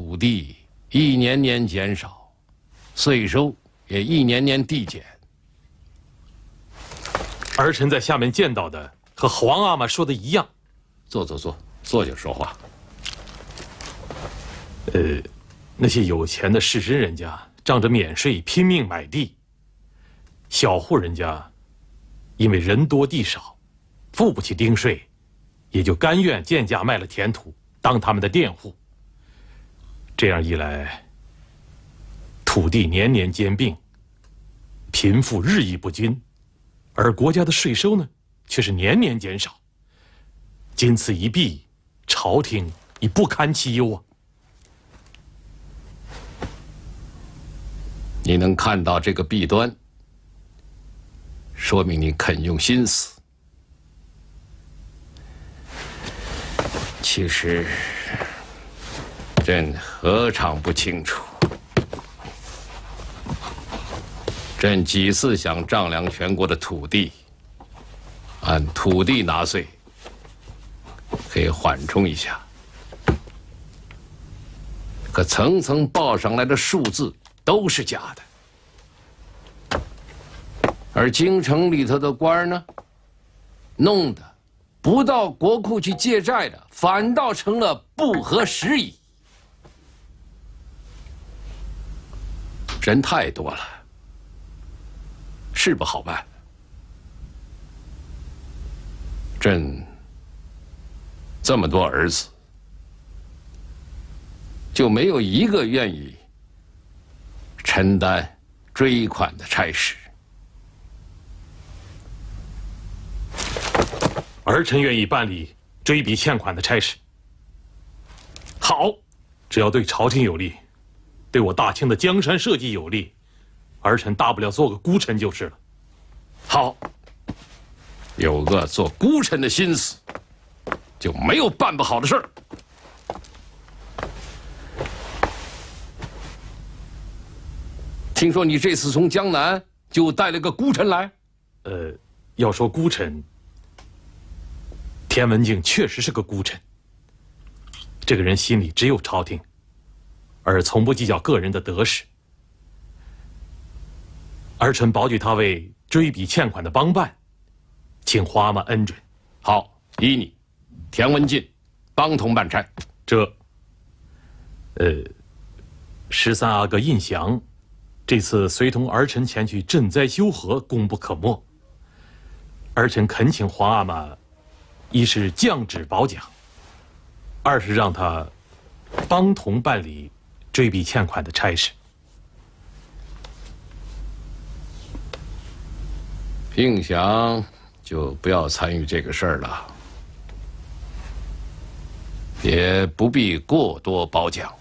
土地一年年减少，税收也一年年递减。儿臣在下面见到的和皇阿玛说的一样。坐就说话。那些有钱的士绅人家仗着免税拼命买地，小户人家因为人多地少，付不起丁税，也就甘愿贱价卖了田土当他们的佃户。这样一来，土地年年兼并，贫富日益不均，而国家的税收呢，却是年年减少。经此一弊，朝廷已不堪其忧啊！你能看到这个弊端，说明你肯用心思。其实，朕何尝不清楚？朕几次想丈量全国的土地，按土地纳税，可以缓冲一下。可层层报上来的数字都是假的，而京城里头的官呢，弄得不到国库去借债的，反倒成了不合时宜。人太多了，是不好办。朕这么多儿子，就没有一个愿意承担追款的差事。儿臣愿意办理追笔欠款的差事。好，只要对朝廷有利，对我大清的江山社稷有利，儿臣大不了做个孤臣就是了。好，有个做孤臣的心思，就没有办不好的事儿。听说你这次从江南就带了个孤臣来？要说孤臣，田文镜确实是个孤臣。这个人心里只有朝廷，而从不计较个人的得失。儿臣保举他为追笔欠款的帮办，请皇阿玛恩准。好，依你，田文镜帮同办差。这13阿哥胤祥这次随同儿臣前去赈灾修河，功不可没。儿臣恳请皇阿玛，一是降旨褒奖，二是让他帮同办理追笔欠款的差事。胤祥就不要参与这个事儿了，也不必过多褒奖。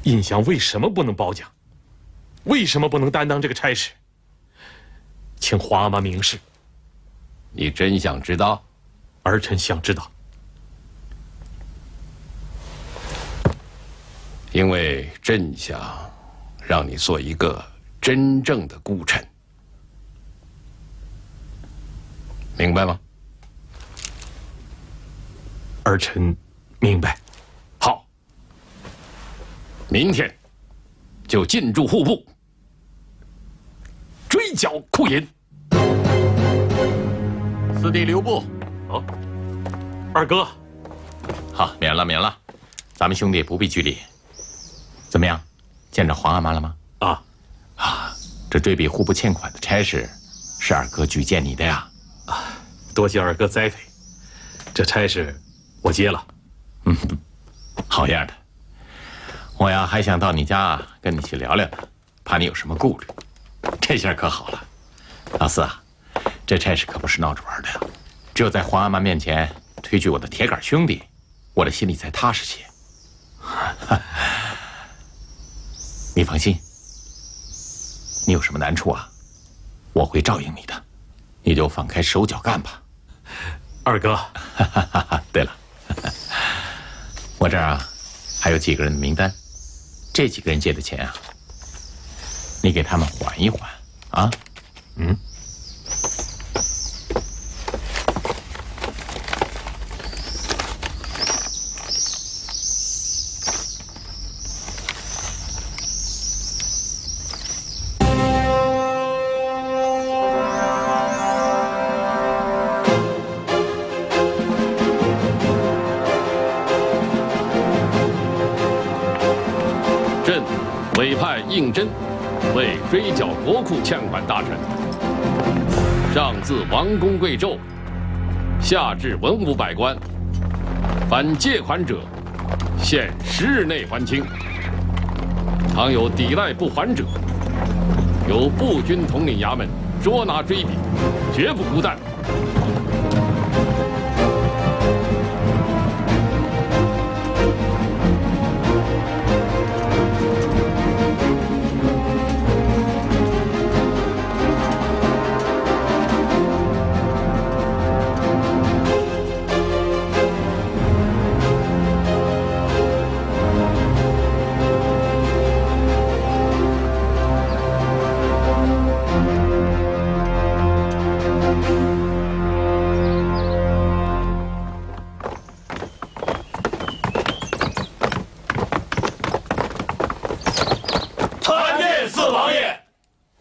胤祥为什么不能褒奖？为什么不能担当这个差事？请皇阿玛明示。你真想知道？儿臣想知道。因为朕想让你做一个真正的孤臣，明白吗？儿臣明白。好，明天就进驻户部，追缴库银。四弟留步。哦，二哥，好，免了，咱们兄弟不必拘礼。怎么样，见着皇阿玛了吗？这追笔户部欠款的差事，是二哥举荐你的呀。多谢二哥栽培，这差事我接了。好样的。我呀还想到你家跟你去聊聊呢，怕你有什么顾虑。这下可好了，老四啊，这差事可不是闹着玩的呀。只有在皇阿玛面前推举我的铁杆兄弟，我的心里才踏实些。你放心，你有什么难处啊，我会照应你的，你就放开手脚干吧。二哥，对了，我这儿啊还有几个人的名单，这几个人借的钱啊，你给他们缓一缓啊。派胤禛为追缴国库欠款大臣，上自王公贵胄，下至文武百官，凡借款者，限10日内还清。倘有抵赖不还者，由步军统领衙门捉拿追捕，绝不孤淡。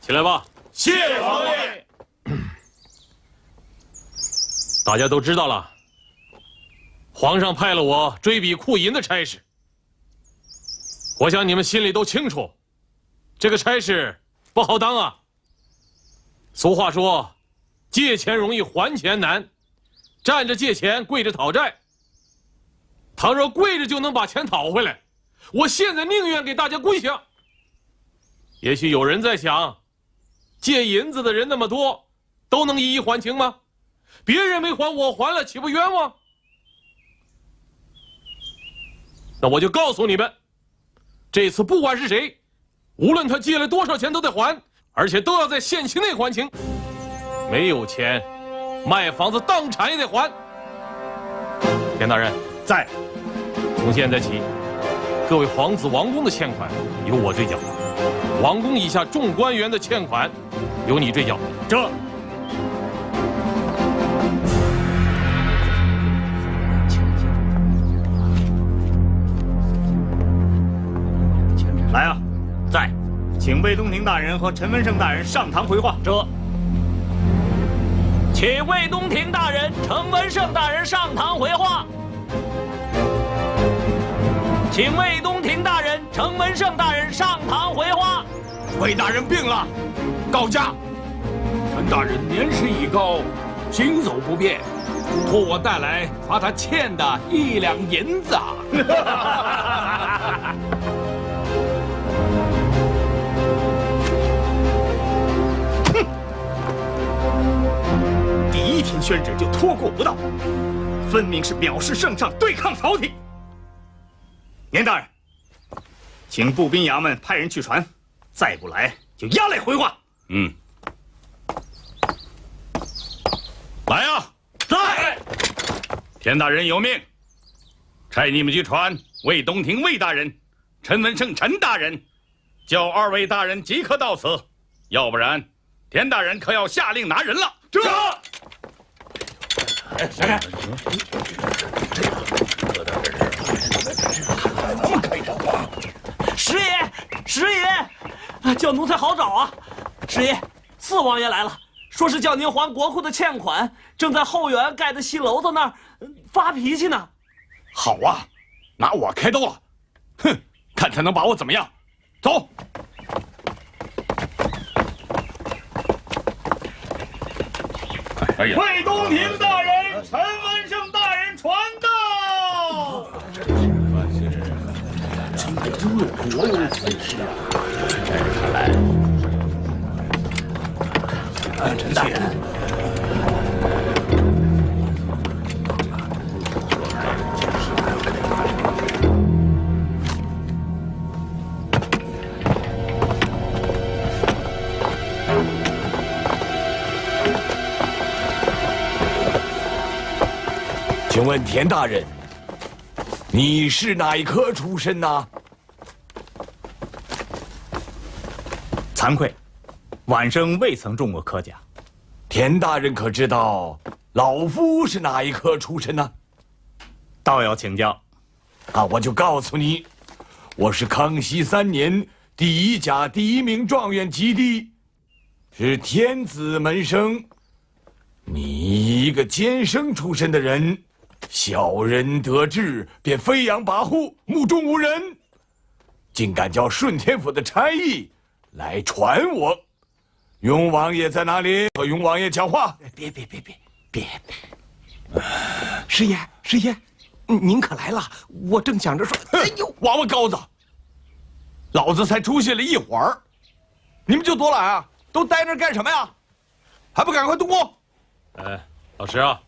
起来吧！谢王爷。大家都知道了，皇上派了我追比库银的差事。我想你们心里都清楚，这个差事不好当啊。俗话说，借钱容易还钱难，站着借钱，跪着讨债。倘若跪着就能把钱讨回来，我现在宁愿给大家跪下。也许有人在想，借银子的人那么多，都能一一还清吗？别人没还，我还了，岂不冤枉？那我就告诉你们，这次不管是谁，无论他借了多少钱都得还，而且都要在限期内还清。没有钱，卖房子当产也得还。田大人在。从现在起，各位皇子王公的欠款由我追缴，王公以下众官员的欠款由你追缴。这。来啊，在，请魏东亭大人和陈文胜大人上堂回话。这，请魏东亭大人、陈文胜大人上堂回话。请魏东亭大人、陈文胜大人上堂回话。魏大人病了，告假。陈大人年事已高，行走不便，托我带来罚他欠的1两银子啊。第一天宣旨就托过不到，分明是藐视圣上，对抗朝廷。严大人，请步兵衙门派人去传，再不来就押来回话。嗯。来啊！在。田大人有命，差你们去传魏东亭魏大人、陈文胜陈大人，叫2位大人即刻到此，要不然田大人可要下令拿人了。这。闪开！师爷，师爷，叫奴才好找啊！师爷，四王爷来了，说是叫您还国库的欠款，正在后园盖的戏楼子那儿发脾气呢。好啊，拿我开刀了！哼，看他能把我怎么样！走。哎呀！魏东亭大人、陈文胜大人传到。陈大人，请问田大人，你是哪一科出身呐？惭愧，晚生未曾中过科甲。田大人可知道老夫是哪一科出身呢？倒要请教。我就告诉你，我是康熙3年第1甲第1名状元及第，是天子门生。你一个监生出身的人，小人得志便飞扬跋扈，目中无人。竟敢叫顺天府的差役来传我。雍王爷在哪里？和雍王爷讲话。别！师爷，您可来了！我正想着说，哎呦，王八羔子！老子才出现了一会儿，你们就多来啊？都待那儿干什么呀？还不赶快动工！老师啊，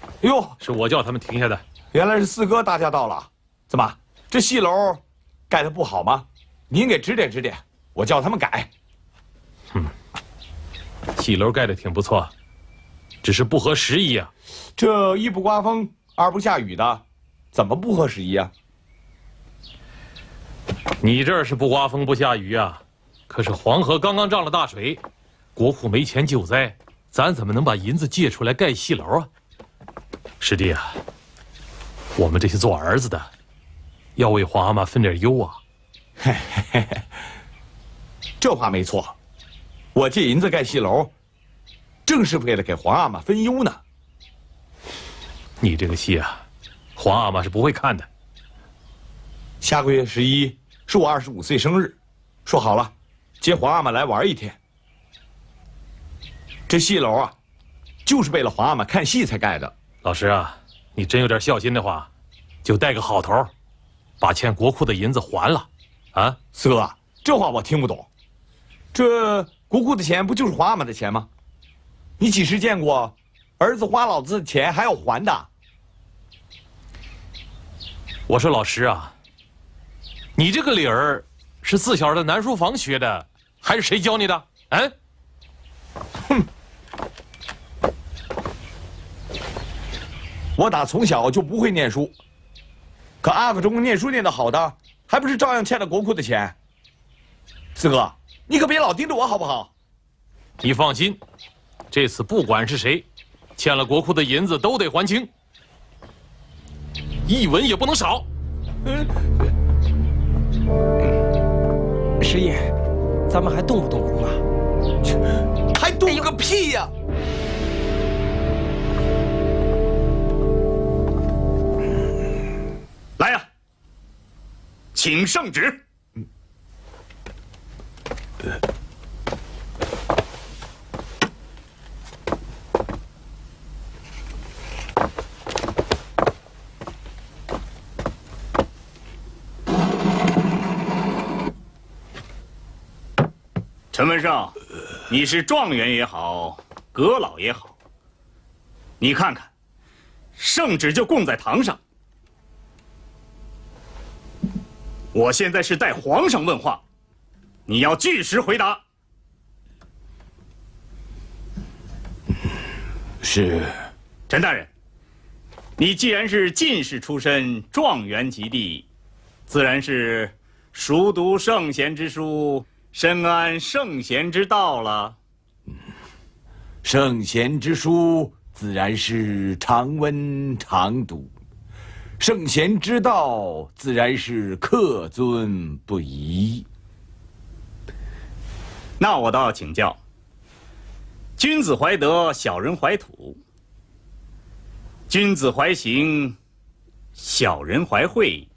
哎呦，是我叫他们停下的。原来是四哥大驾到了。怎么，这戏楼盖得不好吗？您给指点指点，我叫他们改。戏楼盖得挺不错，只是不合时宜啊。这一不刮风，二不下雨的，怎么不合时宜啊？你这儿是不刮风不下雨啊，可是黄河刚刚涨了大水，国库没钱救灾，咱怎么能把银子借出来盖戏楼啊？师弟啊，我们这些做儿子的，要为皇阿玛分点忧啊。这话没错，我借银子盖戏楼，正是为了给皇阿玛分忧呢。你这个戏啊，皇阿玛是不会看的。下个月11是我25岁生日，说好了，接皇阿玛来玩一天。这戏楼啊，就是为了皇阿玛看戏才盖的。老师啊，你真有点孝心的话，就带个好头，把欠国库的银子还了，啊？四哥，这话我听不懂。这国库的钱不就是皇阿玛的钱吗？你几时见过儿子花老子的钱还要还的？我说老师啊，你这个理儿是自小在南书房学的，还是谁教你的？嗯？哼！我打从小就不会念书，可阿克中念书念得好的，还不是照样欠了国库的钱？四哥，你可别老盯着我好不好？你放心，这次不管是谁，欠了国库的银子都得还清，一文也不能少。师爷，咱们还动不动工啊？还动个屁呀！来呀，请圣旨。陈文胜，你是状元也好，阁老也好，你看看，圣旨就供在堂上。我现在是代皇上问话，你要据实回答。是。陈大人，你既然是进士出身，状元及第，自然是熟读圣贤之书，深谙圣贤之道了。圣贤之书自然是常温常读，圣贤之道自然是克遵不移。那我倒要请教，君子怀德，小人怀土；君子怀行，小人怀惠，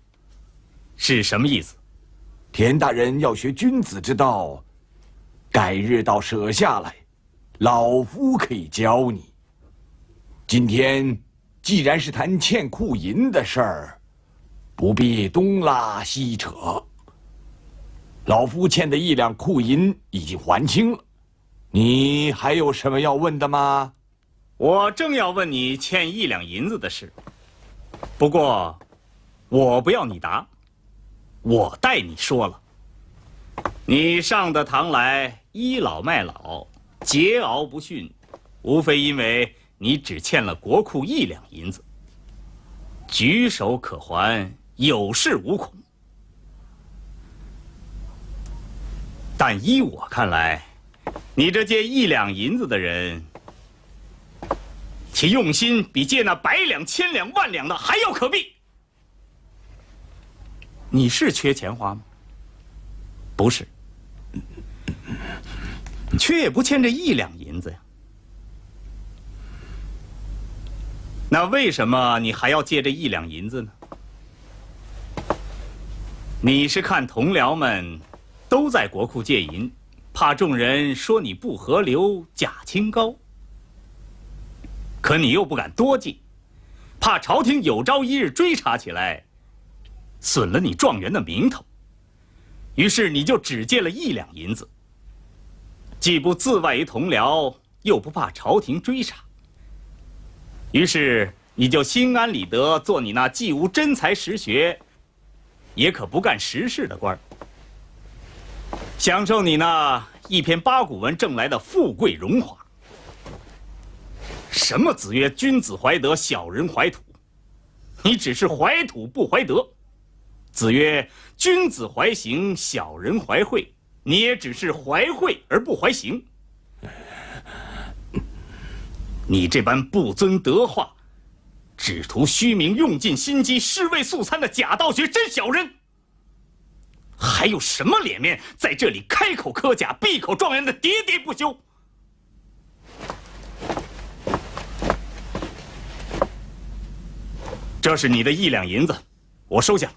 是什么意思？田大人要学君子之道，改日到舍下来，老夫可以教你。今天既然是谈欠库银的事儿，不必东拉西扯。老夫欠的1两库银已经还清了，你还有什么要问的吗？我正要问你欠1两银子的事，不过我不要你答，我代你说了。你上得堂来倚老卖老，桀骜不驯，无非因为你只欠了国库1两银子，举手可还，有恃无恐。但依我看来，你这借1两银子的人，其用心比借那100两、1000两、万两的还要可避。你是缺钱花吗？不是，缺也不欠这1两银子呀。那为什么你还要借这1两银子呢？你是看同僚们都在国库借银，怕众人说你不合流、假清高。可你又不敢多借，怕朝廷有朝一日追查起来，损了你状元的名头。于是你就只借了1两银子，既不自外于同僚，又不怕朝廷追查。于是你就心安理得做你那既无真才实学，也可不干实事的官儿，享受你那一篇八股文挣来的富贵荣华。什么子曰君子怀德，小人怀土，你只是怀土不怀德；子曰君子怀行，小人怀惠，你也只是怀惠而不怀行。你这般不遵德化，只图虚名，用尽心机，尸位素餐的假道学真小人，还有什么脸面在这里开口科甲，闭口状元的喋喋不休？这是你的1两银子，我收下。